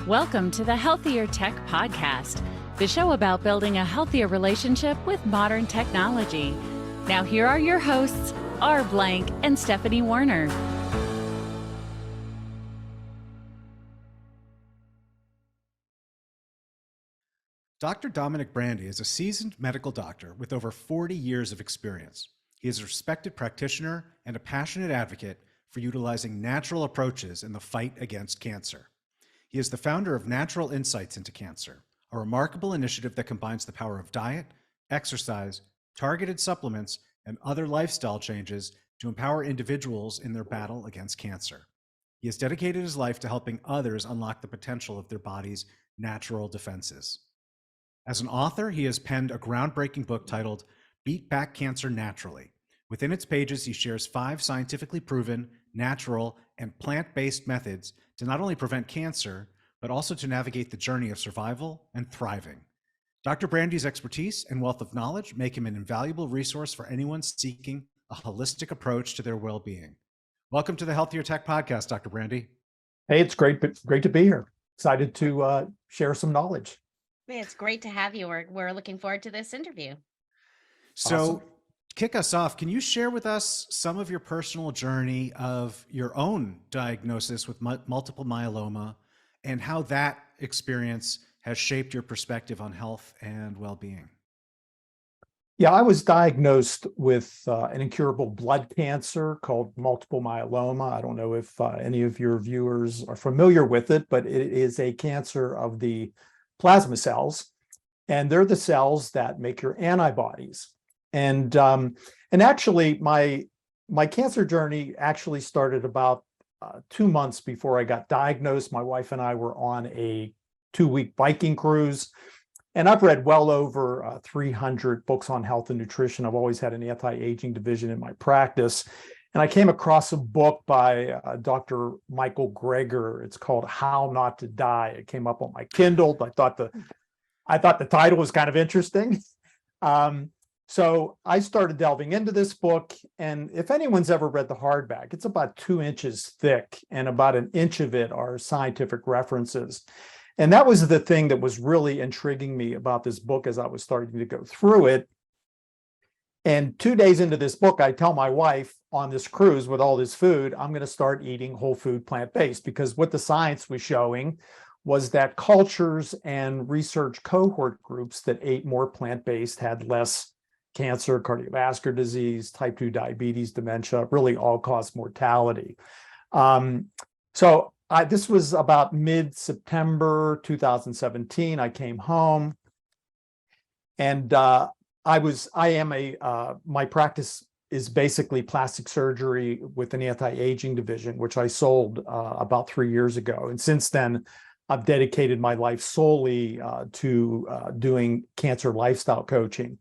Welcome to the Healthier Tech Podcast, the show about building a healthier relationship with modern technology. Now here are your hosts, R. Blank and Stephanie Warner. Dr. Dominic Brandy is a seasoned medical doctor with over 40 years of experience. He is a respected practitioner and a passionate advocate for utilizing natural approaches in the fight against cancer. He is the founder of Natural Insights into Cancer, a remarkable initiative that combines the power of diet, exercise, targeted supplements, and other lifestyle changes to empower individuals in their battle against cancer. He has dedicated his life to helping others unlock the potential of their body's natural defenses. As an author, he has penned a groundbreaking book titled Beat Back Cancer Naturally. Within its pages, he shares 5 scientifically proven, natural, and plant-based methods to not only prevent cancer, but also to navigate the journey of survival and thriving. Dr. Brandy's expertise and wealth of knowledge make him an invaluable resource for anyone seeking a holistic approach to their well-being. Welcome to the Healthier Tech Podcast, Dr. Brandy. Hey, it's great to be here. Excited to share some knowledge. It's great to have you. We're looking forward to this interview. So, Awesome. Kick us off. Can you share with us some of your personal journey of your own diagnosis with multiple myeloma and how that experience has shaped your perspective on health and well-being? Yeah, I was diagnosed with an incurable blood cancer called multiple myeloma. I don't know if any of your viewers are familiar with it, but it is a cancer of the plasma cells, and they're the cells that make your antibodies. And actually, my cancer journey actually started about 2 months before I got diagnosed. My wife and I were on a 2-week biking cruise, and I've read well over 300 books on health and nutrition. I've always had an anti-aging division in my practice. And I came across a book by Dr. Michael Greger. It's called How Not to Die. It came up on my Kindle. I thought the title was kind of interesting. So I started delving into this book, and if anyone's ever read the hardback, it's about 2 inches thick, and about 1 inch of it are scientific references. And that was the thing that was really intriguing me about this book as I was starting to go through it. And 2 days into this book, I tell my wife on this cruise with all this food, I'm going to start eating whole food plant-based, because what the science was showing was that cultures and research cohort groups that ate more plant-based had less cancer, cardiovascular disease, type 2 diabetes, dementia, really all-cause mortality. This was about mid-September 2017. I came home, and my practice is basically plastic surgery with an anti-aging division, which I sold about 3 years ago. And since then, I've dedicated my life solely to doing cancer lifestyle coaching.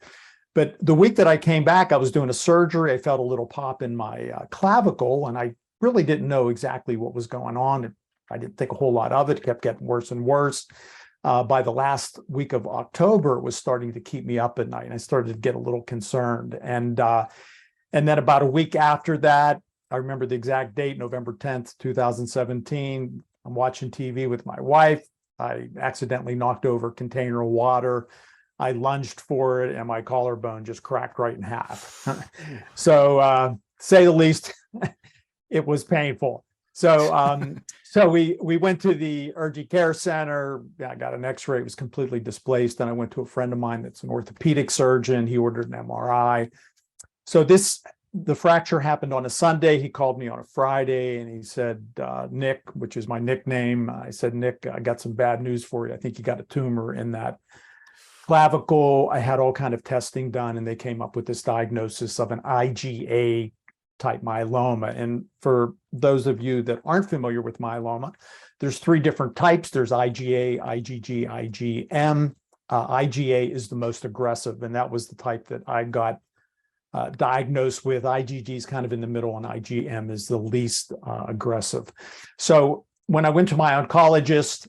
But the week that I came back, I was doing a surgery. I felt a little pop in my clavicle, and I really didn't know exactly what was going on. I didn't think a whole lot of it. It kept getting worse and worse. By the last week of October, it was starting to keep me up at night, and I started to get a little concerned. And then about a week after that, I remember the exact date, November 10th, 2017. I'm watching TV with my wife. I accidentally knocked over a container of water. I lunged for it, and my collarbone just cracked right in half. So, say the least, it was painful. So, we went to the urgent care center. I got an X-ray. It was completely displaced. And I went to a friend of mine that's an orthopedic surgeon. He ordered an MRI. So the fracture happened on a Sunday. He called me on a Friday, and he said, Nick, which is my nickname. I said, Nick, I got some bad news for you. I think you got a tumor in that clavicle. I had all kind of testing done, and they came up with this diagnosis of an IgA type myeloma. And for those of you that aren't familiar with myeloma, there's 3 different types. There's IgA, IgG, IgM. IgA is the most aggressive, and that was the type that I got diagnosed with. IgG is kind of in the middle, and IgM is the least aggressive. So when I went to my oncologist,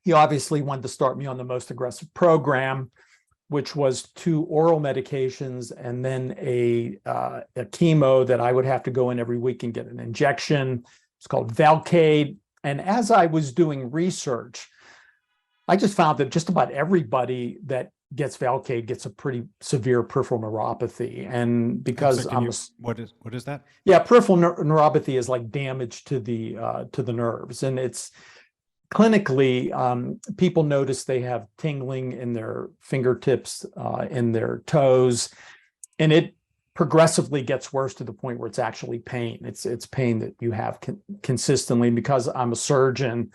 he obviously wanted to start me on the most aggressive program, which was 2 oral medications and then a chemo that I would have to go in every week and get an injection. It's called Velcade. And as I was doing research, I just found that just about everybody that gets Velcade gets a pretty severe peripheral neuropathy. And because what is that? Yeah, peripheral neuropathy is like damage to the nerves, and it's clinically, people notice they have tingling in their fingertips, in their toes, and it progressively gets worse to the point where it's actually pain. It's pain that you have consistently. And because I'm a surgeon,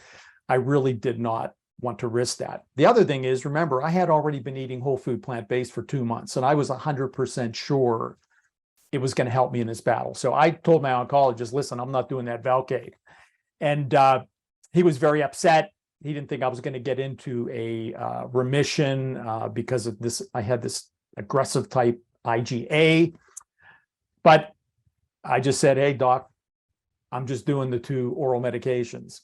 I really did not want to risk that. The other thing is, remember, I had already been eating whole food plant-based for 2 months, and I was 100% sure it was going to help me in this battle. So I told my oncologist, listen, I'm not doing that Velcade. And he was very upset. He didn't think I was going to get into a remission because of this. I had this aggressive type IgA. But I just said, hey, doc, I'm just doing the 2 oral medications.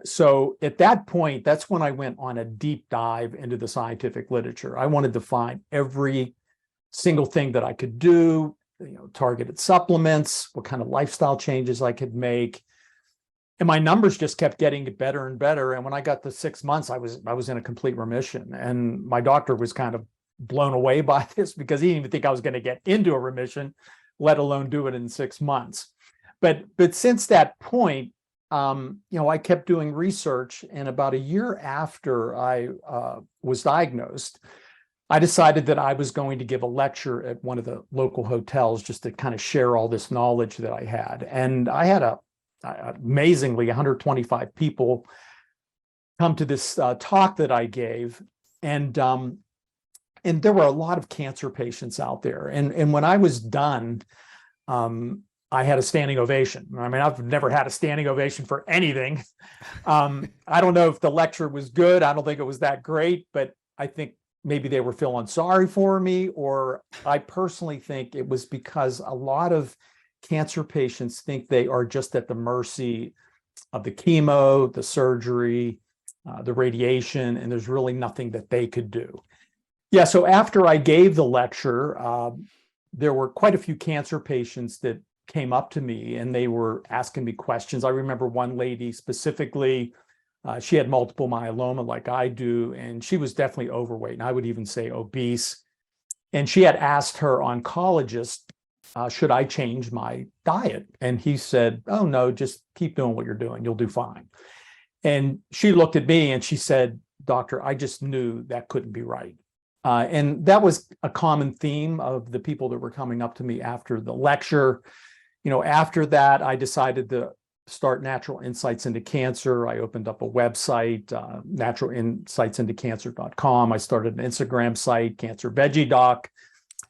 So at that point, that's when I went on a deep dive into the scientific literature. I wanted to find every single thing that I could do, targeted supplements, what kind of lifestyle changes I could make. And my numbers just kept getting better and better. And when I got to 6 months, I was in a complete remission. And my doctor was kind of blown away by this because he didn't even think I was going to get into a remission, let alone do it in 6 months. But since that point, I kept doing research. And about a year after I was diagnosed, I decided that I was going to give a lecture at one of the local hotels just to kind of share all this knowledge that I had. And I had amazingly 125 people come to this talk that I gave. And there were a lot of cancer patients out there. And when I was done, I had a standing ovation. I mean, I've never had a standing ovation for anything. I don't know if the lecture was good. I don't think it was that great, but I think maybe they were feeling sorry for me, or I personally think it was because a lot of cancer patients think they are just at the mercy of the chemo, the surgery, the radiation, and there's really nothing that they could do. Yeah, so after I gave the lecture, there were quite a few cancer patients that came up to me and they were asking me questions. I remember one lady specifically, she had multiple myeloma like I do, and she was definitely overweight, and I would even say obese. And she had asked her oncologist, should I change my diet? And he said, oh, no, just keep doing what you're doing. You'll do fine. And she looked at me and she said, doctor, I just knew that couldn't be right. And that was a common theme of the people that were coming up to me after the lecture. After that, I decided to start Natural Insights into Cancer. I opened up a website, naturalinsightsintocancer.com. I started an Instagram site, Cancer Veggie Doc.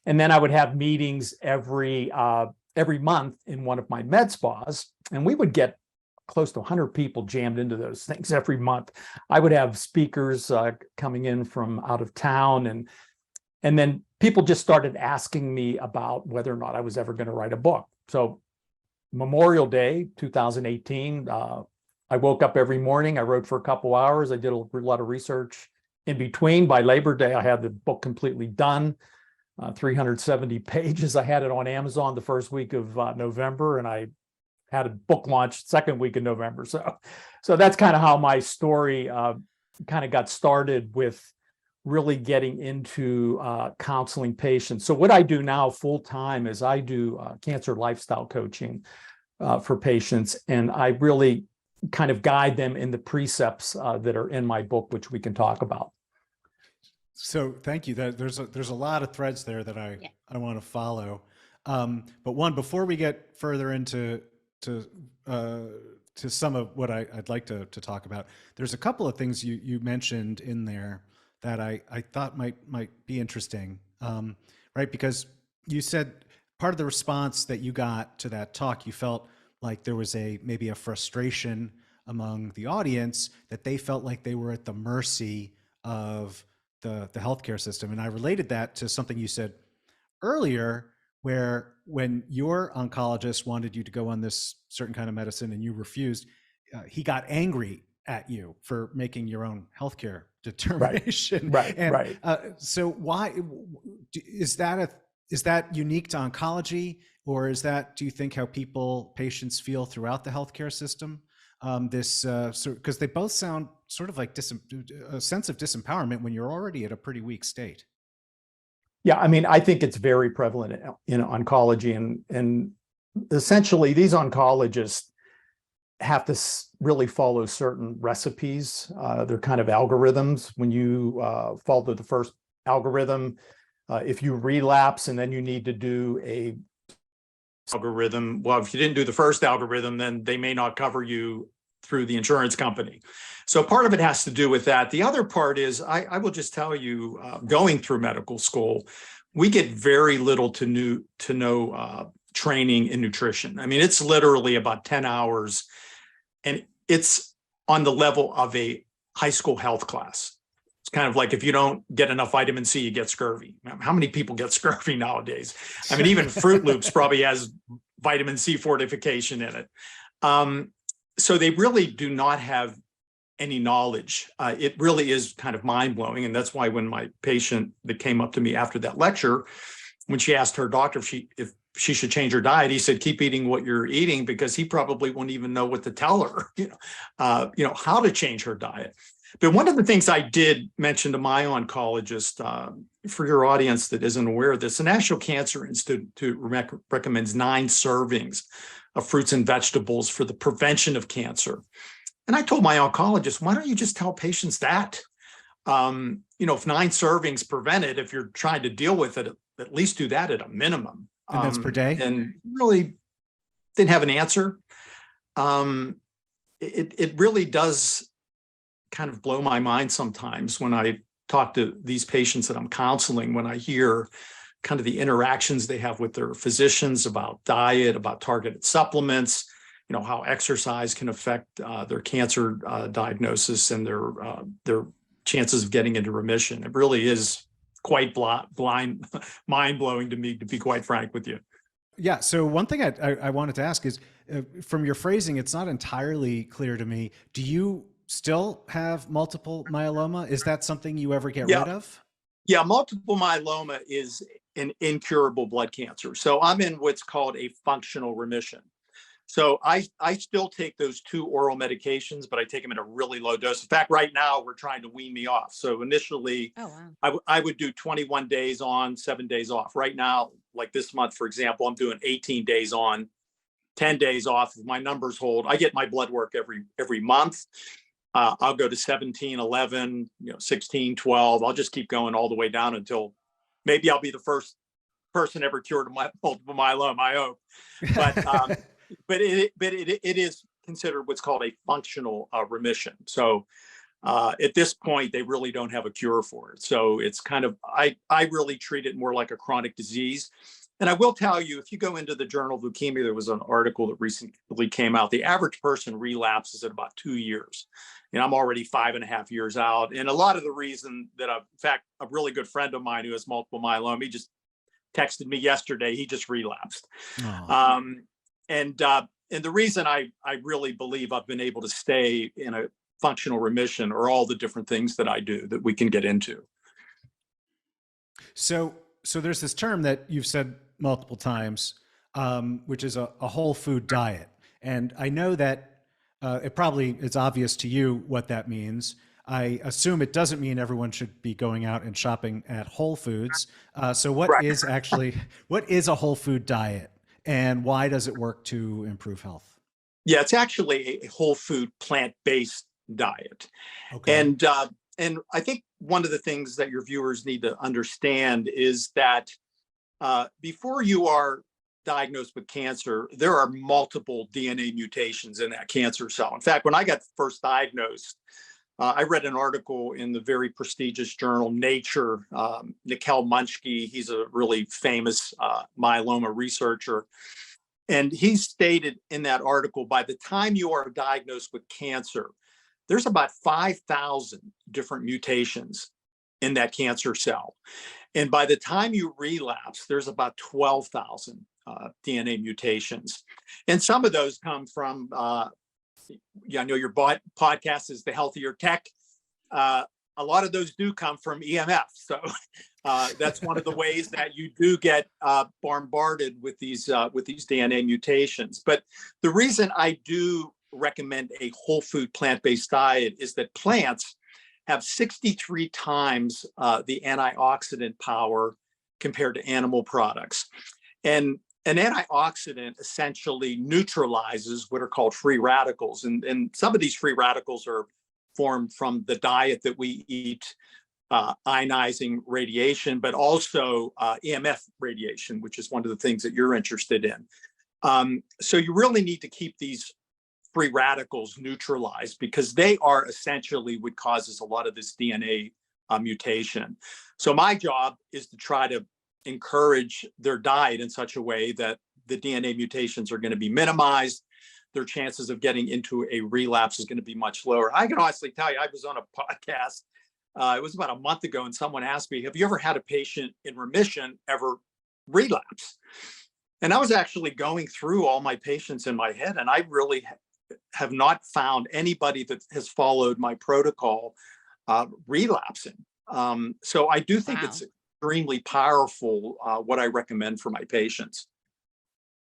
And then I would have meetings every month in one of my med spas. And we would get close to 100 people jammed into those things every month. I would have speakers coming in from out of town. And then people just started asking me about whether or not I was ever going to write a book. So Memorial Day, 2018, I woke up every morning. I wrote for a couple hours. I did a lot of research in between. By Labor Day, I had the book completely done, 370 pages. I had it on Amazon the first week of November, and I had a book launch second week in November. So that's kind of how my story kind of got started with really getting into counseling patients. So what I do now full time is I do cancer lifestyle coaching for patients, and I really kind of guide them in the precepts that are in my book, which we can talk about. So thank you. There's a lot of threads there that I want to follow. But one, before we get further into some of what I'd like to talk about, there's a couple of things you mentioned in there that I thought might be interesting, right? Because you said part of the response that you got to that talk, you felt like there was maybe a frustration among the audience that they felt like they were at the mercy of the healthcare system. And I related that to something you said earlier, where when your oncologist wanted you to go on this certain kind of medicine and you refused, he got angry at you for making your own healthcare determination. Right. So why is that unique to oncology, or is that, do you think, how patients feel throughout the healthcare system? this because they both sound sort of like a sense of disempowerment when you're already at a pretty weak state. Yeah, I mean, I think it's very prevalent in oncology, and essentially these oncologists have to really follow certain recipes. They're kind of algorithms. When you follow the first algorithm, if you relapse and then you need to do a algorithm, well, if you didn't do the first algorithm, then they may not cover you through the insurance company. So part of it has to do with that. The other part is, I will just tell you, going through medical school, we get very little to no training in nutrition. I mean, it's literally about 10 hours, and it's on the level of a high school health class. It's kind of like if you don't get enough vitamin C, you get scurvy. How many people get scurvy nowadays? I mean, even Fruit Loops probably has vitamin C fortification in it. So they really do not have any knowledge. It really is kind of mind-blowing. And that's why when my patient that came up to me after that lecture, when she asked her doctor if she should change her diet, he said, keep eating what you're eating, because he probably won't even know what to tell her, how to change her diet. But one of the things I did mention to my oncologist, for your audience that isn't aware of this, the National Cancer Institute recommends 9 servings of fruits and vegetables for the prevention of cancer. And I told my oncologist, why don't you just tell patients that? If 9 servings prevent it, if you're trying to deal with it, at least do that at a minimum. And that's per day? And really didn't have an answer. It really does kind of blow my mind sometimes when I talk to these patients that I'm counseling, when I hear kind of the interactions they have with their physicians about diet, about targeted supplements, how exercise can affect their cancer diagnosis and their chances of getting into remission. It really is quite mind-blowing to me, to be quite frank with you. Yeah. So one thing I wanted to ask is, from your phrasing, it's not entirely clear to me. Do you still have multiple myeloma? Is that something you ever get rid of? Yeah, multiple myeloma is an incurable blood cancer. So I'm in what's called a functional remission. So I still take those 2 oral medications, but I take them at a really low dose. In fact, right now we're trying to wean me off. So initially, I would do 21 days on, 7 days off. Right now, like this month, for example, I'm doing 18 days on, 10 days off. If my numbers hold, I get my blood work every month. I'll go to 17, 11, 16, 12. I'll just keep going all the way down until maybe I'll be the first person ever cured of multiple myeloma, I hope. But it is considered what's called a functional remission. So at this point, they really don't have a cure for it. So it's kind of, I really treat it more like a chronic disease. And I will tell you, if you go into the Journal of Leukemia, there was an article that recently came out. The average person relapses at about 2 years. And I'm already 5.5 years out. And a lot of the reason that in fact, a really good friend of mine who has multiple myeloma, he just texted me yesterday, he just relapsed. And the reason I really believe I've been able to stay in a functional remission are all the different things that I do that we can get into. So there's this term that you've said multiple times, which is a whole food diet. And I know that it's obvious to you what that means. I assume it doesn't mean everyone should be going out and shopping at Whole Foods. So what is a whole food diet, and why does it work to improve health? Yeah, it's actually a whole food plant-based diet. Okay. And I think one of the things that your viewers need to understand is that before you are diagnosed with cancer, there are multiple DNA mutations in that cancer cell. In fact, when I got first diagnosed, I read an article in the very prestigious journal Nature. Nikhil Munchki, he's a really famous myeloma researcher. And he stated in that article, by the time you are diagnosed with cancer, there's about 5,000 different mutations in that cancer cell. And by the time you relapse, there's about 12,000 DNA mutations. And some of those come from, I know your podcast is The Healthier Tech. A lot of those do come from EMF. So that's one of the ways that you do get bombarded with these DNA mutations. But the reason I do recommend a whole food plant-based diet is that plants have 63 times the antioxidant power compared to animal products. And an antioxidant essentially neutralizes what are called free radicals. And some of these free radicals are formed from the diet that we eat, ionizing radiation, but also EMF radiation, which is one of the things that you're interested in. So you really need to keep these free radicals neutralized because they are essentially what causes a lot of this DNA mutation. So my job is to try to encourage their diet in such a way that the DNA mutations are going to be minimized. Their chances of getting into a relapse is going to be much lower. I can honestly tell you, I was on a podcast, it was about a month ago, and someone asked me, have you ever had a patient in remission ever relapse? And I was actually going through all my patients in my head, and I really have not found anybody that has followed my protocol relapsing. So I do think it's extremely powerful what I recommend for my patients.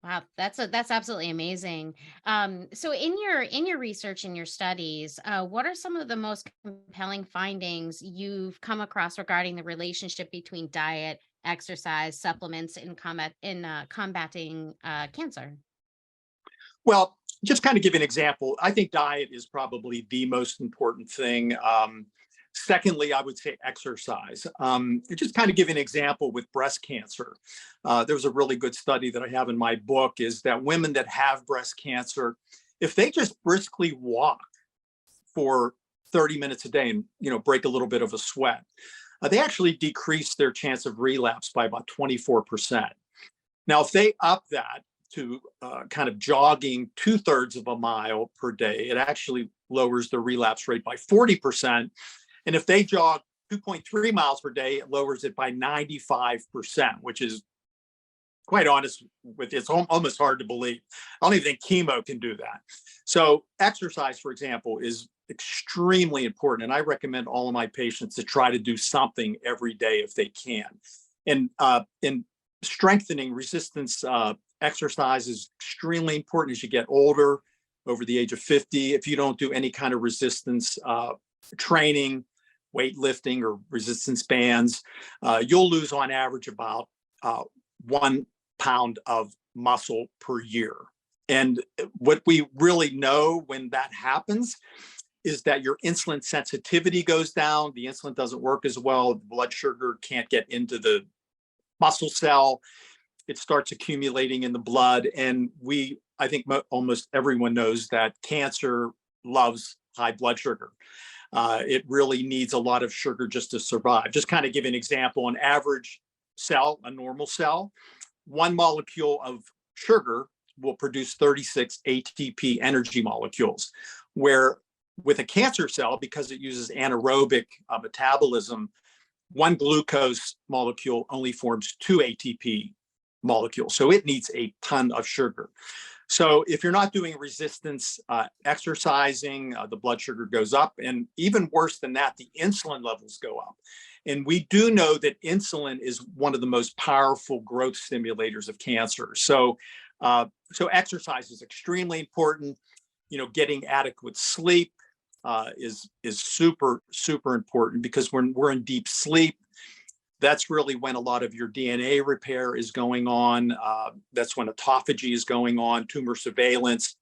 Wow, that's absolutely amazing. So in your research and your studies, what are some of the most compelling findings you've come across regarding the relationship between diet, exercise, supplements in combating cancer? Well, just kind of give an example. I think diet is probably the most important thing. Secondly, I would say exercise. Just kind of give an example with breast cancer. There's a really good study that I have in my book is that women that have breast cancer, if they just briskly walk for 30 minutes a day and, break a little bit of a sweat, they actually decrease their chance of relapse by about 24%. Now, if they up that to kind of jogging 2/3 of a mile per day, it actually lowers the relapse rate by 40%. And if they jog 2.3 miles per day, it lowers it by 95%, which is quite honest with it's almost hard to believe. I don't even think chemo can do that. So exercise, for example, is extremely important. And I recommend all of my patients to try to do something every day if they can. And in strengthening resistance exercise is extremely important as you get older, over the age of 50. If you don't do any kind of resistance training, weightlifting or resistance bands, you'll lose on average about 1 pound of muscle per year. And what we really know when that happens is that your insulin sensitivity goes down. The insulin doesn't work as well. Blood sugar can't get into the muscle cell. It starts accumulating in the blood. And I think almost everyone knows that cancer loves high blood sugar. It really needs a lot of sugar just to survive. Just kind of give an example, an average cell, a normal cell, 1 molecule of sugar will produce 36 ATP energy molecules, where with a cancer cell, because it uses anaerobic metabolism, 1 glucose molecule only forms 2 ATP molecules. So it needs a ton of sugar. So if you're not doing resistance exercising, the blood sugar goes up. And even worse than that, the insulin levels go up. And we do know that insulin is one of the most powerful growth stimulators of cancer. So exercise is extremely important. Getting adequate sleep is super, super important, because when we're in deep sleep, that's really when a lot of your DNA repair is going on. That's when autophagy is going on, tumor surveillance.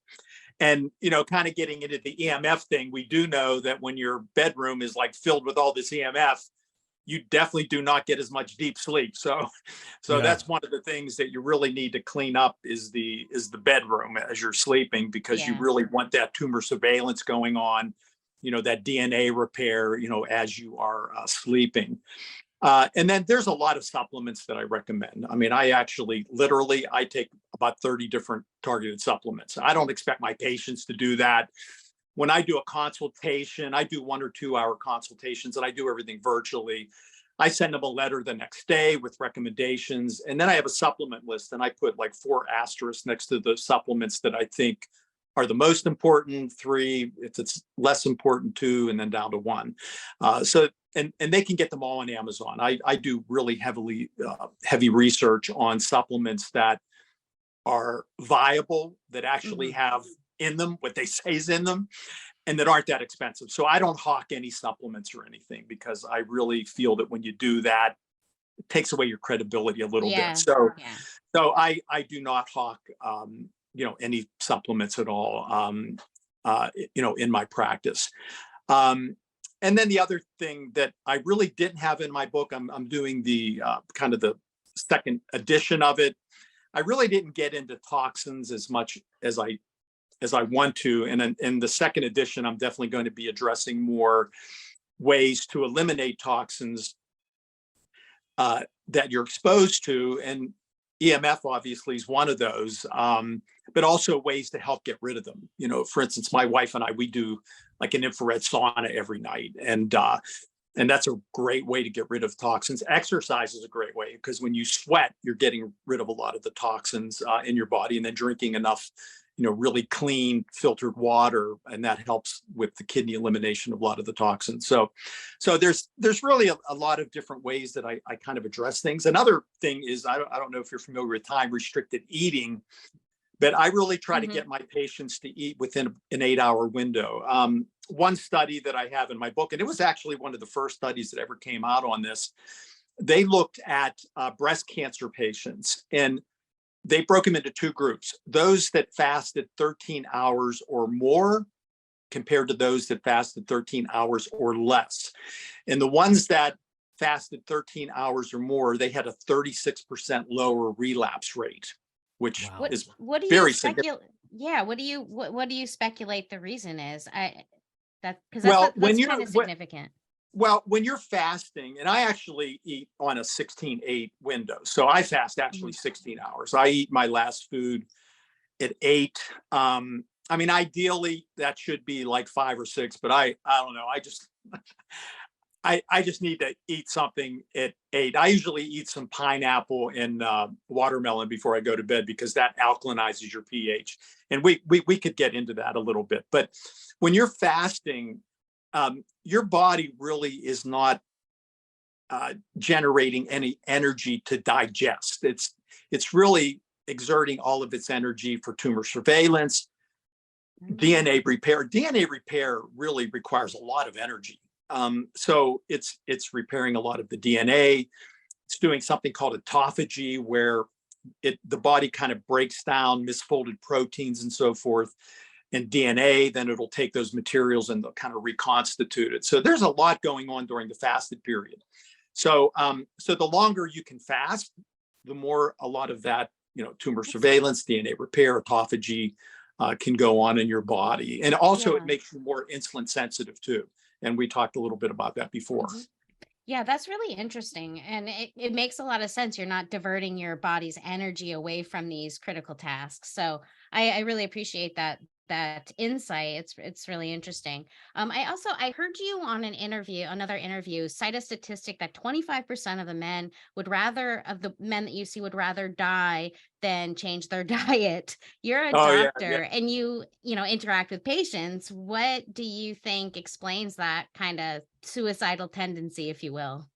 And, kind of getting into the EMF thing, we do know that when your bedroom is like filled with all this EMF, you definitely do not get as much deep sleep. So that's one of the things that you really need to clean up is the bedroom as you're sleeping, because you really want that tumor surveillance going on, that DNA repair, as you are sleeping. And then there's a lot of supplements that I recommend. I mean, I take about 30 different targeted supplements. I don't expect my patients to do that. When I do a consultation, I do 1 or 2 hour consultations, and I do everything virtually. I send them a letter the next day with recommendations. And then I have a supplement list, and I put like 4 asterisks next to the supplements that I think are the most important, 3, if it's less important, 2, and then down to 1. And they can get them all on Amazon. I do really heavy research on supplements that are viable, that actually have in them, what they say is in them, and that aren't that expensive. So I don't hawk any supplements or anything, because I really feel that when you do that, it takes away your credibility a little bit. Yeah. So Yeah. I do not hawk any supplements at all, in my practice. And then the other thing that I really didn't have in my book, I'm doing the kind of the second edition of it. I really didn't get into toxins as much as I want to. And in the second edition, I'm definitely going to be addressing more ways to eliminate toxins that you're exposed to. And EMF obviously is one of those, but also ways to help get rid of them. For instance, my wife and I, we do like an infrared sauna every night. And that's a great way to get rid of toxins. Exercise is a great way, because when you sweat, you're getting rid of a lot of the toxins in your body, and then drinking enough really clean filtered water, and that helps with the kidney elimination of a lot of the toxins. So there's really a lot of different ways that I kind of address things. Another thing is, I don't know if you're familiar with time restricted eating, but I really try to get my patients to eat within an 8-hour window. One study that I have in my book, and it was actually one of the first studies that ever came out on this, they looked at breast cancer patients, and they broke them into two groups: those that fasted 13 hours or more compared to those that fasted 13 hours or less. And the ones that fasted 13 hours or more, they had a 36% lower relapse rate, which Wow. is What do you very speculate? Yeah, what do you speculate the reason is? Because well. that's kind of significant. Well, when you're fasting, and I actually eat on a 16-8 window. So I fast actually 16 hours. I eat my last food at 8. Ideally that should be like 5 or 6, but I don't know. I just need to eat something at 8. I usually eat some pineapple and watermelon before I go to bed, because that alkalinizes your pH. And we could get into that a little bit. But when you're fasting, your body really is not generating any energy to digest. It's really exerting all of its energy for tumor surveillance, DNA repair. DNA repair really requires a lot of energy. So it's repairing a lot of the DNA. It's doing something called autophagy, where the body kind of breaks down misfolded proteins and so forth, and DNA. Then it'll take those materials and they'll kind of reconstitute it. So there's a lot going on during the fasted period. So the longer you can fast, the more a lot of that, tumor surveillance, DNA repair, autophagy can go on in your body. And also it makes you more insulin sensitive too. And we talked a little bit about that before. Yeah, that's really interesting. And it makes a lot of sense. You're not diverting your body's energy away from these critical tasks. So I really appreciate that insight. It's really interesting. I heard you on another interview, cite a statistic that 25% of the men of the men that you see would rather die than change their diet. You're a doctor and you interact with patients. What do you think explains that kind of suicidal tendency, if you will?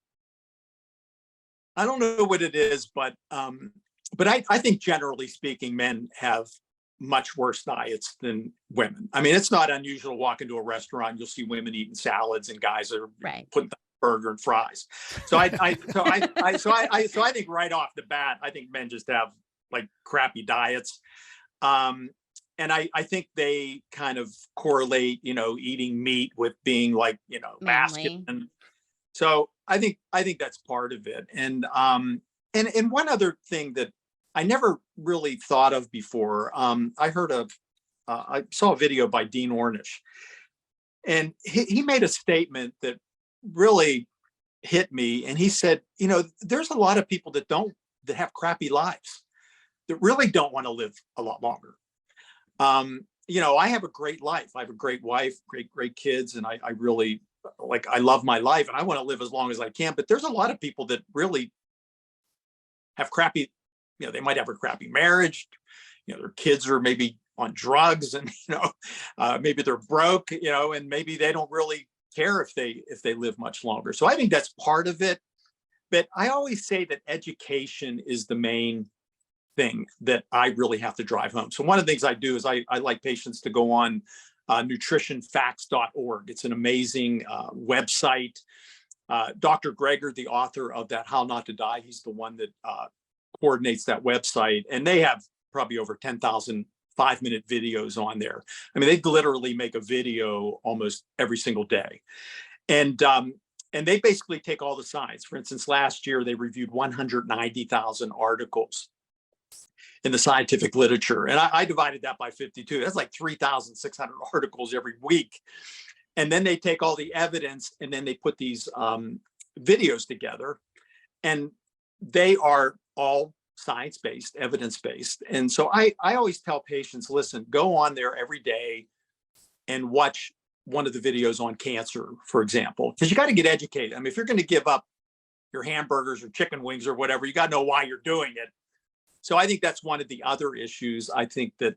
I don't know what it is, but I think generally speaking, men have much worse diets than women. I mean, it's not unusual to walk into a restaurant, you'll see women eating salads and guys are putting the burger and fries. So I think right off the bat, I think men just have like crappy diets. And I think they kind of correlate, eating meat with being like, masculine. So I think that's part of it. And one other thing that I never really thought of before. I saw a video by Dean Ornish, and he made a statement that really hit me. And he said, there's a lot of people that have crappy lives, that really don't want to live a lot longer. I have a great life. I have a great wife, great kids, and I really I love my life, and I want to live as long as I can. But there's a lot of people that really have crappy. They might have a crappy marriage. Their kids are maybe on drugs, and maybe they're broke. And maybe they don't really care if they live much longer. So I think that's part of it. But I always say that education is the main thing that I really have to drive home. So one of the things I do is I like patients to go on nutritionfacts.org. It's an amazing website. Dr. Greger, the author of that How Not to Die, he's the one that coordinates that website. And they have probably over 10,000 5-minute videos on there. I mean, they literally make a video almost every single day. And they basically take all the science. For instance, last year, they reviewed 190,000 articles in the scientific literature. And I divided that by 52. That's like 3,600 articles every week. And then they take all the evidence and then they put these videos together. And they are all science-based, evidence-based. And so I always tell patients, listen, go on there every day and watch one of the videos on cancer, for example, because you got to get educated. I mean, if you're going to give up your hamburgers or chicken wings or whatever, you got to know why you're doing it. So I think that's one of the other issues. I think that,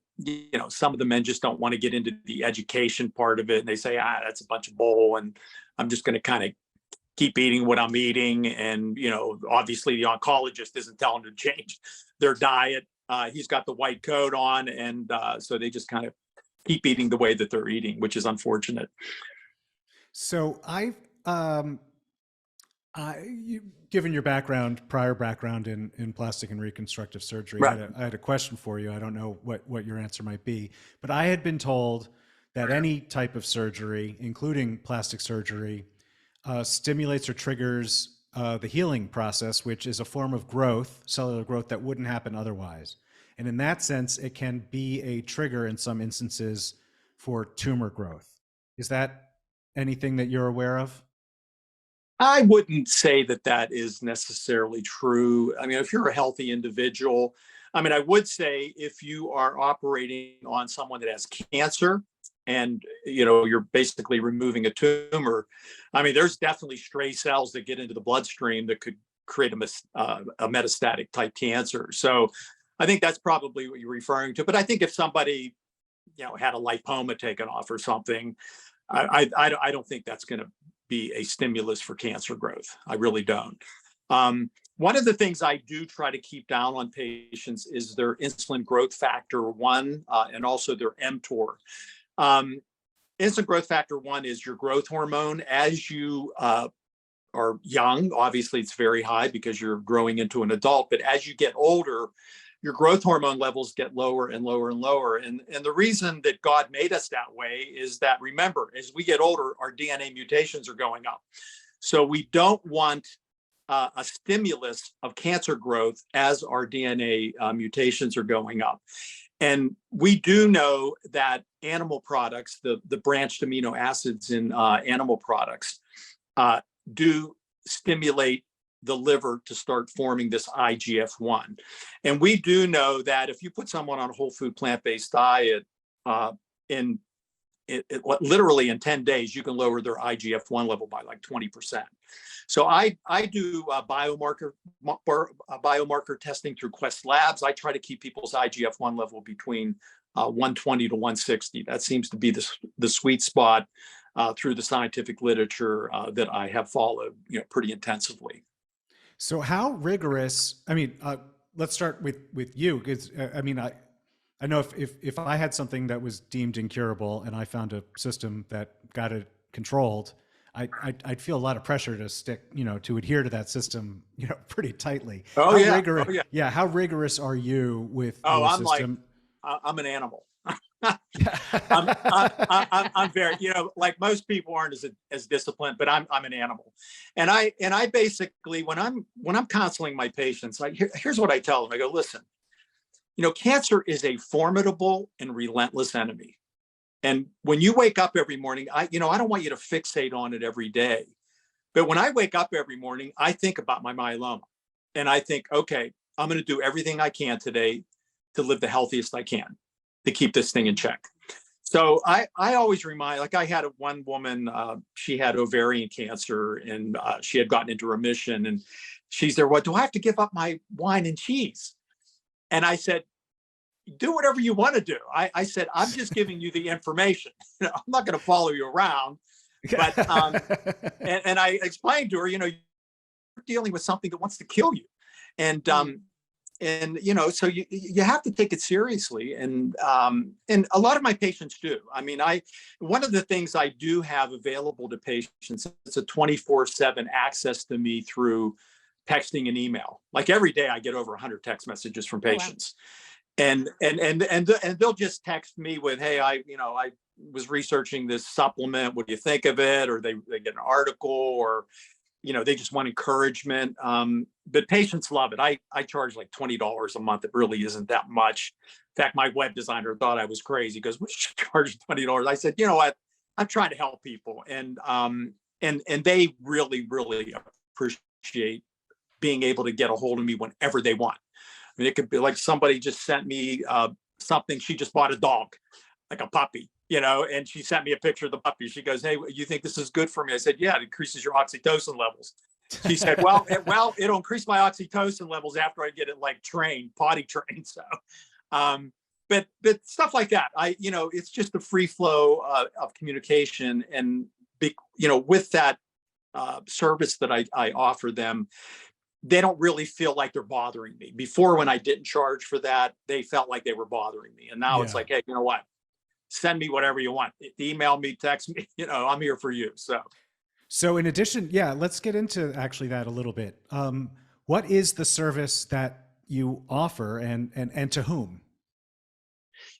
some of the men just don't want to get into the education part of it. And they say, that's a bunch of bull. And I'm just going to kind of keep eating what I'm eating. And, obviously the oncologist isn't telling them to change their diet. He's got the white coat on. And so they just kind of keep eating the way that they're eating, which is unfortunate. So given your prior background in plastic and reconstructive surgery, right. I had a question for you. I don't know what your answer might be, but I had been told that any type of surgery, including plastic surgery, stimulates or triggers the healing process, which is a form of growth, cellular growth, that wouldn't happen otherwise. And in that sense, it can be a trigger in some instances for tumor growth. Is that anything that you're aware of? I wouldn't say that is necessarily true. I mean, if you're a healthy individual, I would say if you are operating on someone that has cancer and, you're basically removing a tumor, there's definitely stray cells that get into the bloodstream that could create a metastatic type cancer. So I think that's probably what you're referring to. But I think if somebody, had a lipoma taken off or something, I don't think that's going to be a stimulus for cancer growth. I really don't. One of the things I do try to keep down on patients is their insulin growth factor 1 and also their mTOR. Insulin growth factor 1 is your growth hormone. As you are young, obviously it's very high because you're growing into an adult, but as you get older, your growth hormone levels get lower and lower and lower. And the reason that God made us that way is that, remember, as we get older, our DNA mutations are going up. So we don't want a stimulus of cancer growth as our DNA mutations are going up. And we do know that animal products, the branched amino acids in animal products, do stimulate the liver to start forming this IGF-1. And we do know that if you put someone on a whole food plant-based diet, literally in 10 days, you can lower their IGF-1 level by like 20%. So I do biomarker testing through Quest Labs. I try to keep people's IGF-1 level between 120 to 160. That seems to be the sweet spot through the scientific literature that I have followed, pretty intensively. So how rigorous, let's start with you, because I know if I had something that was deemed incurable and I found a system that got it controlled, I'd feel a lot of pressure to stick, to adhere to that system, pretty tightly. How rigorous are you with your I'm system? I'm an animal. I'm very, like most people aren't as disciplined, but I'm an animal. And I basically, when I'm counseling my patients, here's what I tell them. I go, listen, cancer is a formidable and relentless enemy. And when you wake up every morning, I don't want you to fixate on it every day. But when I wake up every morning, I think about my myeloma and I think, okay, I'm going to do everything I can today to live the healthiest I can to keep this thing in check. So I always remind, like I had one woman, she had ovarian cancer and she had gotten into remission and she's there, what, do I have to give up my wine and cheese? And I said, do whatever you want to do. I said, I'm just giving you the information. I'm not going to follow you around. But and I explained to her, you're dealing with something that wants to kill you. And so you have to take it seriously, and a lot of my patients do. I mean, one of the things I do have available to patients, it's a 24/7 access to me through texting and email. Like every day, I get over 100 text messages from Oh, wow. patients, and they'll just text me with, "Hey, I was researching this supplement. What do you think of it?" Or they get an article, or they just want encouragement. But patients love it. I charge like $20 a month. It really isn't that much. In fact, my web designer thought I was crazy. He goes, "What should you charge $20?" I said, "You know what? I'm trying to help people." And they really, really appreciate being able to get a hold of me whenever they want. I mean, it could be like somebody just sent me something. She just bought a dog, like a puppy, and she sent me a picture of the puppy. She goes, "Hey, you think this is good for me?" I said, "Yeah, it increases your oxytocin levels." She said, well, it'll increase my oxytocin levels after I get it like potty trained. So, but stuff like that, it's just a free flow of communication. And, with that service that I offer them, they don't really feel like they're bothering me. Before, when I didn't charge for that, they felt like they were bothering me. And now it's like, "Hey, you know what? Send me whatever you want. Email me, text me, I'm here for you." So in addition, let's get into actually that a little bit. What is the service that you offer, and to whom?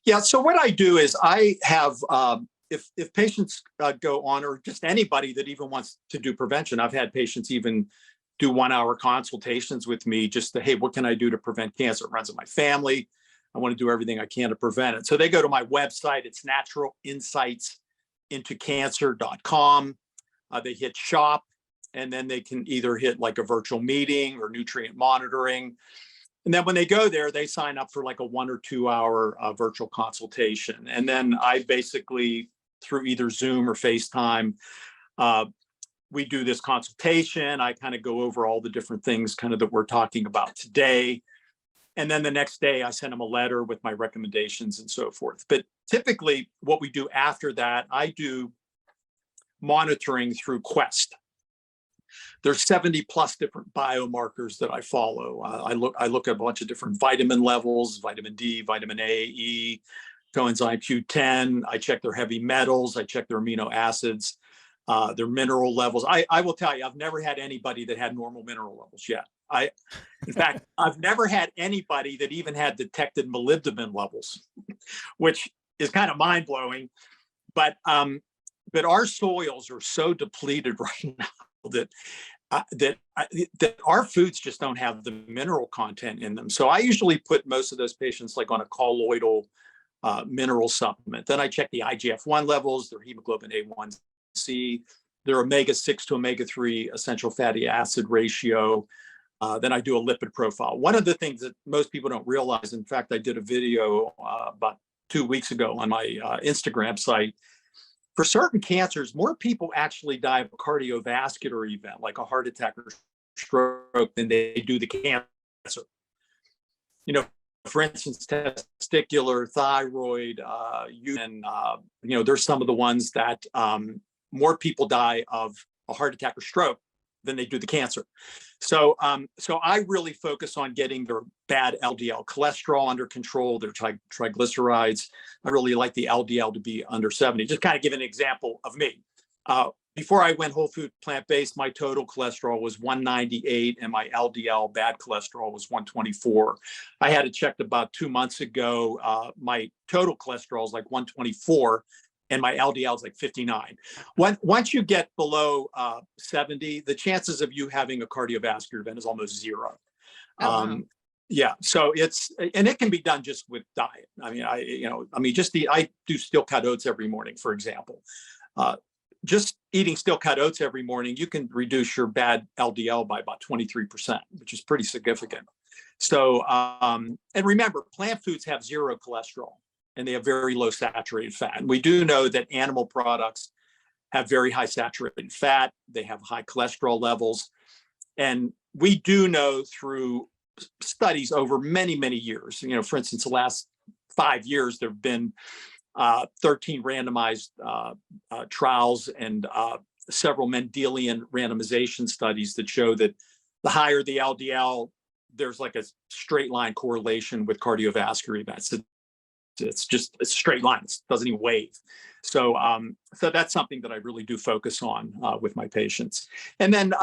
Yeah. So what I do is I have, if patients go on, or just anybody that even wants to do prevention, I've had patients even do 1-hour consultations with me just to, "Hey, what can I do to prevent cancer? It runs in my family. I want to do everything I can to prevent it." So they go to my website. It's naturalinsightsintocancer.com. They hit shop, and then they can either hit like a virtual meeting or nutrient monitoring. And then when they go there, they sign up for like a 1 or 2 hour virtual consultation. And then I basically, through either Zoom or FaceTime, we do this consultation. I kind of go over all the different things kind of that we're talking about today. And then the next day I send them a letter with my recommendations and so forth. But typically what we do after that, I do monitoring through Quest. There's 70 plus different biomarkers that I follow. I look at a bunch of different vitamin levels: vitamin D, vitamin A, E, coenzyme Q10. I check their heavy metals. I check their amino acids, their mineral levels. I will tell you, I've never had anybody that had normal mineral levels yet. In fact, I've never had anybody that even had detected molybdenum levels, which is kind of mind blowing. But our soils are so depleted right now that our foods just don't have the mineral content in them. So I usually put most of those patients like on a colloidal mineral supplement. Then I check the IGF-1 levels, their hemoglobin A1C, their omega-6 to omega-3 essential fatty acid ratio. Then I do a lipid profile. One of the things that most people don't realize, in fact, I did a video about 2 weeks ago on my Instagram site. For certain cancers, more people actually die of a cardiovascular event, like a heart attack or stroke, than they do the cancer. For instance, testicular, thyroid, there's some of the ones that more people die of a heart attack or stroke than they do the cancer. So I really focus on getting their bad LDL cholesterol under control, their triglycerides. I really like the LDL to be under 70. Just kind of give an example of me. Before I went whole food plant-based, my total cholesterol was 198 and my LDL bad cholesterol was 124. I had it checked about 2 months ago. My total cholesterol is like 124 and my LDL is like 59. Once you get below 70, the chances of you having a cardiovascular event is almost zero. Wow. Yeah, so it can be done just with diet. I do steel cut oats every morning, for example. Just eating steel cut oats every morning, you can reduce your bad LDL by about 23%, which is pretty significant. So, and remember, plant foods have zero cholesterol and they have very low saturated fat. And we do know that animal products have very high saturated fat. They have high cholesterol levels. And we do know through studies over many, many years, for instance, the last 5 years, there have been 13 randomized trials and several Mendelian randomization studies that show that the higher the LDL, there's like a straight line correlation with cardiovascular events. It's just a straight line. It doesn't even wave. So, so that's something that I really do focus on with my patients. And then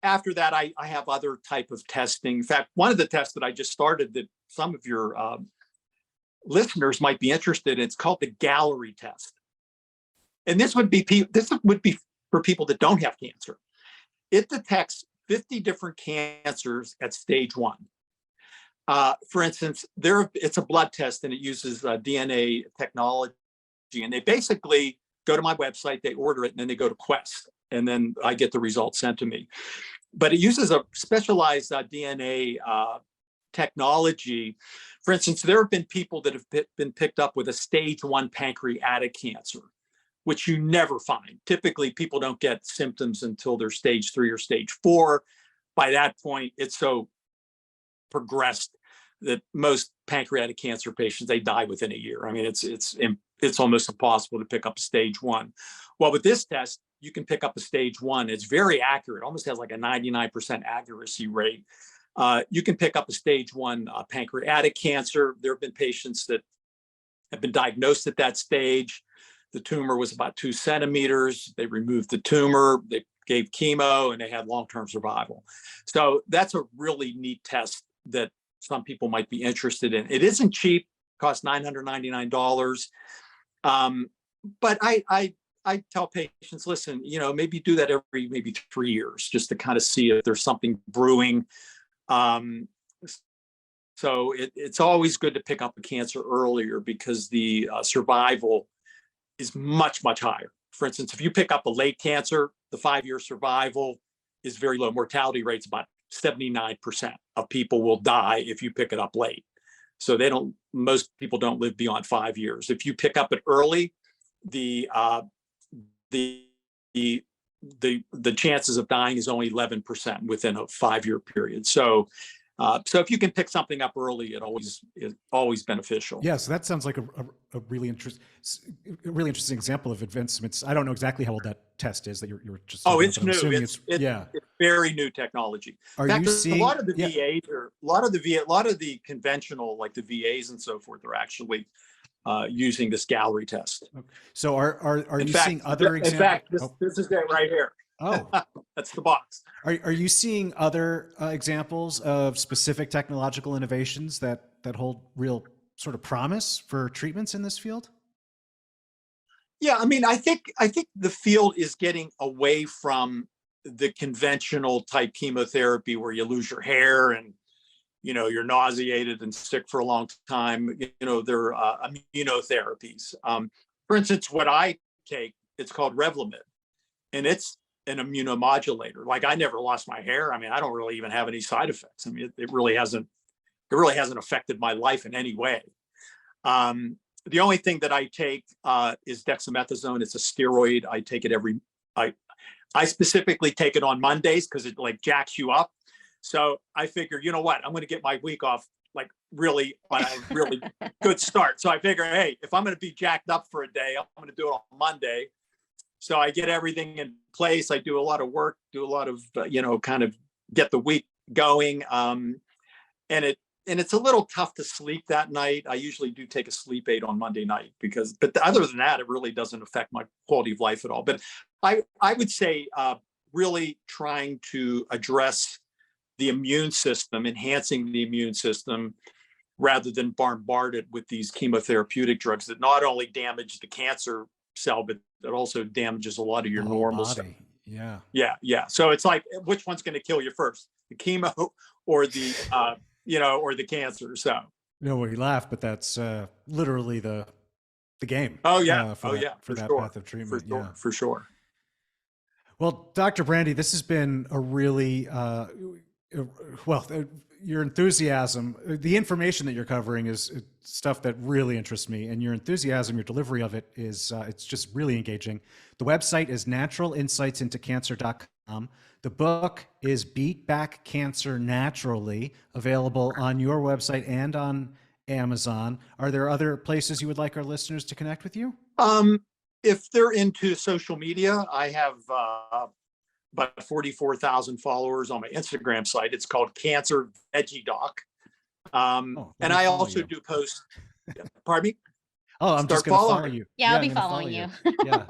after that, I have other type of testing. In fact, one of the tests that I just started that some of your listeners might be interested in, it's called the Gallery test. And this would be for people that don't have cancer. It detects 50 different cancers at stage 1. For instance, it's a blood test and it uses DNA technology. And they basically go to my website, they order it, and then they go to Quest. And then I get the results sent to me. But it uses a specialized DNA technology. For instance, there have been people that have been picked up with a stage 1 pancreatic cancer, which you never find. Typically, people don't get symptoms until they're stage 3 or stage 4. By that point, it's so progressed that most pancreatic cancer patients, they die within a year. I mean, it's almost impossible to pick up a stage 1. Well, with this test, you can pick up a stage 1. It's very accurate, almost has like a 99% accuracy rate. You can pick up a stage 1 pancreatic cancer. There have been patients that have been diagnosed at that stage. The tumor was about 2 centimeters. They removed the tumor, they gave chemo, and they had long-term survival. So that's a really neat test that some people might be interested in. It isn't cheap, costs $999. But I tell patients, listen, maybe do that every maybe 3 years, just to kind of see if there's something brewing. So it's always good to pick up a cancer earlier because the survival is much, much higher. For instance, if you pick up a late cancer, the 5-year survival is very low. Mortality rate's about 79% of people will die if you pick it up late. So most people don't live beyond 5 years. If you pick up it early, the chances of dying is only 11% within a 5-year period. So if you can pick something up early, it is always beneficial. Yeah, so that sounds like a really interesting example of advancements. I don't know exactly how old that test is that you're just. Oh, it's new. It's very new technology. Are you seeing a lot of the VAs or a lot of the conventional, like the VAs and so forth, are actually using this Gallery test. Okay. So are you seeing other examples? In fact, this is it right here. Oh, that's the box. Are you seeing other examples of specific technological innovations that hold real sort of promise for treatments in this field? Yeah, I mean, I think the field is getting away from the conventional type chemotherapy where you lose your hair and you're nauseated and sick for a long time. There are immunotherapies. For instance, what I take, it's called Revlimid, and it's an immunomodulator. Like, I never lost my hair. I mean, I don't really even have any side effects. I mean, it really hasn't affected my life in any way. The only thing that I take is dexamethasone. It's a steroid. I take it I specifically take it on Mondays because it like jacks you up. So I figure, you know what, I'm going to get my week off like really on a really good start. So I figure, hey, if I'm going to be jacked up for a day, I'm going to do it on Monday. So I get everything in place. I do a lot of work, do a lot of, kind of get the week going. And it's a little tough to sleep that night. I usually do take a sleep aid on Monday night but other than that, it really doesn't affect my quality of life at all. But I would say really trying to address the immune system, enhancing the immune system, rather than bombard it with these chemotherapeutic drugs that not only damage the cancer cell, but it also damages a lot of your normal body. Cell. Yeah. So it's like, which one's going to kill you first, the chemo or the, or the cancer? So. No, we laugh, but that's literally the game. Oh yeah. For that path of treatment. For sure. Well, Dr. Brandy, this has been a really, your enthusiasm, the information that you're covering is stuff that really interests me, and your enthusiasm, your delivery of it is, it's just really engaging. The website is naturalinsightsintocancer.com. The book is Beat Back Cancer Naturally, available on your website and on Amazon. Are there other places you would like our listeners to connect with you? If they're into social media, I have about 44,000 followers on my Instagram site. It's called Cancer Veggie Doc. And I also do post, pardon me? Oh, I'm just going to follow you. Yeah, I'll I'm be gonna following you. Yeah.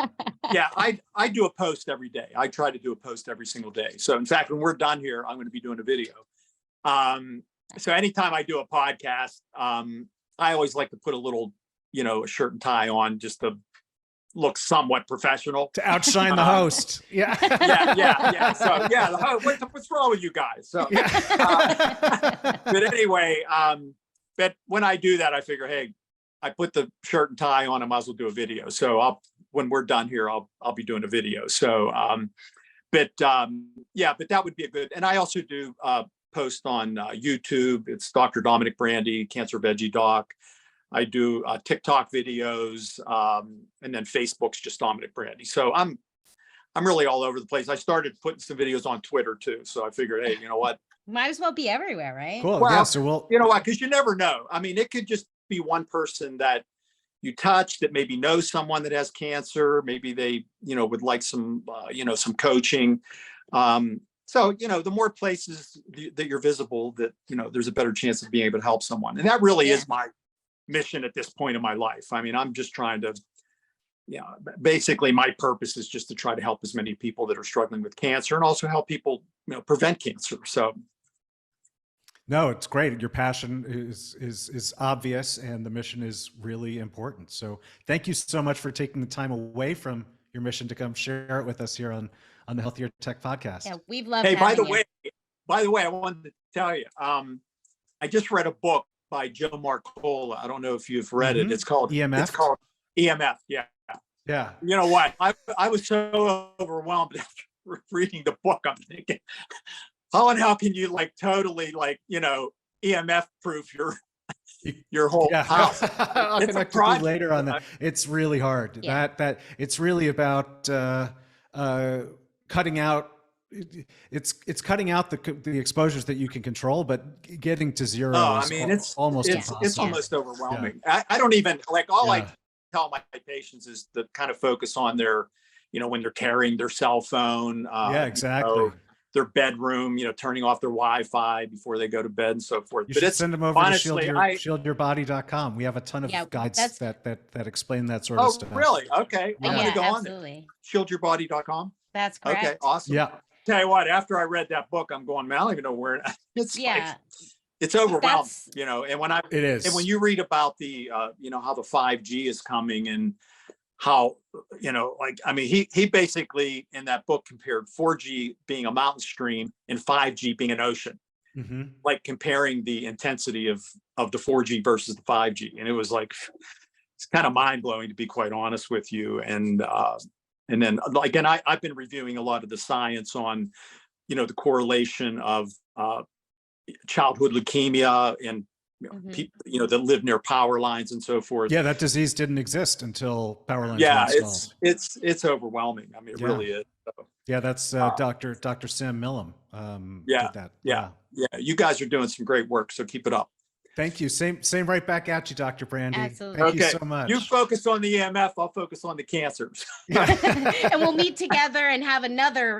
Yeah, I do a post every day. I try to do a post every single day. So in fact, when we're done here, I'm going to be doing a video. So anytime I do a podcast, I always like to put a little, a shirt and tie on just to look somewhat professional. To outshine the host. Yeah. Yeah. So yeah, the host, what's wrong with you guys? So, but anyway, but when I do that, I figure, hey, I put the shirt and tie on, I might as well do a video. So when we're done here, I'll be doing a video. So, but that would be a good, and I also do post on YouTube. It's Dr. Dominic Brandy, Cancer Veggie Doc. I do TikTok videos, and then Facebook's just Dominic Brandy. So I'm really all over the place. I started putting some videos on Twitter too. So I figured, hey, you know what? Might as well be everywhere, right? Cool. Well, yeah. So you know what? Because you never know. I mean, it could just be one person that you touch that maybe knows someone that has cancer. Maybe they, would like some, some coaching. So, the more places that you're visible, that, there's a better chance of being able to help someone. And that really is my mission at this point in my life. I mean, I'm just trying to, basically my purpose is just to try to help as many people that are struggling with cancer and also help people, prevent cancer. So. No, it's great. Your passion is obvious, and the mission is really important. So thank you so much for taking the time away from your mission to come share it with us here on the Healthier Tech podcast. Yeah, we've loved. Hey, by the you. way, I wanted to tell you, I just read a book by Joe Marcola. I don't know if you've read it. It's called EMF. It's called EMF. Yeah. Yeah. You know what? I was so overwhelmed after reading the book. I'm thinking, how can you totally EMF proof your whole house? I'll connect with you later on that. It's really hard. Yeah. That it's really about cutting out. It's cutting out the exposures that you can control, but getting to zero. It's almost impossible. It's almost overwhelming. Yeah. I don't even I tell my patients is to kind of focus on their, when they're carrying their cell phone. Exactly. Their bedroom, turning off their Wi-Fi before they go to bed and so forth. You should send them over to shieldyourbody.com. We have a ton of guides that explain that sort of stuff. Oh, really? Okay. I'm going to go absolutely. on there. Shieldyourbody.com. That's correct. Okay, awesome. Yeah. Tell you what, after I read that book, I'm going, man, I don't even know where it's overwhelming, and when it is, and when you read about the, how the 5G is coming and how, he basically in that book compared 4G being a mountain stream and 5G being an ocean, comparing the intensity of the 4G versus the 5G. And it was it's kind of mind blowing, to be quite honest with you. And then I've been reviewing a lot of the science on, the correlation of childhood leukemia and people, that live near power lines and so forth. Yeah, that disease didn't exist until power lines were installed. It's overwhelming. I mean, it really is. So, yeah, that's Dr. Sam Millam. Did that. Yeah. You guys are doing some great work, so keep it up. Thank you. Same right back at you, Dr. Brandy. Absolutely. Thank you so much. You focus on the EMF, I'll focus on the cancers. And we'll meet together and have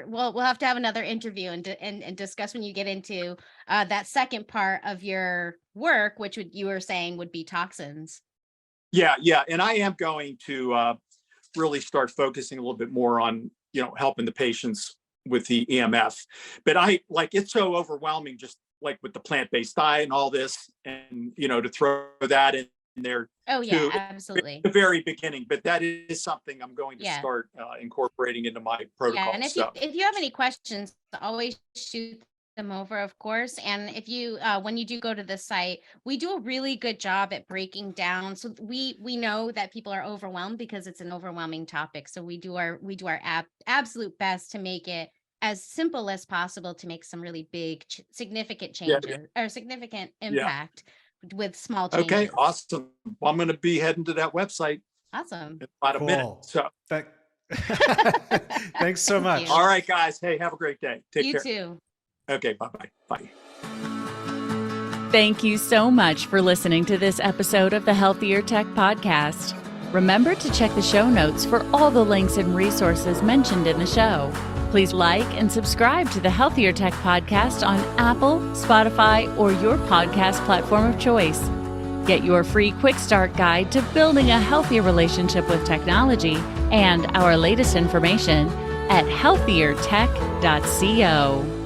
we'll have to have another interview and discuss when you get into that second part of your work, which you were saying would be toxins. Yeah. And I am going to really start focusing a little bit more on, helping the patients with the EMF. But it's so overwhelming just with the plant-based diet and all this, and to throw that in there. Oh yeah, absolutely. At the very beginning, but that is something I'm going to start incorporating into my protocol. Yeah, and if you have any questions, always shoot them over, of course. And if you when you do go to the site, we do a really good job at breaking down. So we know that people are overwhelmed because it's an overwhelming topic. So we do our absolute best to make it as simple as possible to make some really big, significant changes or significant impact with small changes. Okay, awesome. Well, I'm going to be heading to that website. Awesome. In about a minute. So thanks so much. You. All right, guys. Hey, have a great day. Take care. You too. Okay, bye-bye. Bye. Thank you so much for listening to this episode of the Healthier Tech Podcast. Remember to check the show notes for all the links and resources mentioned in the show. Please like and subscribe to the Healthier Tech podcast on Apple, Spotify, or your podcast platform of choice. Get your free quick start guide to building a healthier relationship with technology and our latest information at healthiertech.co.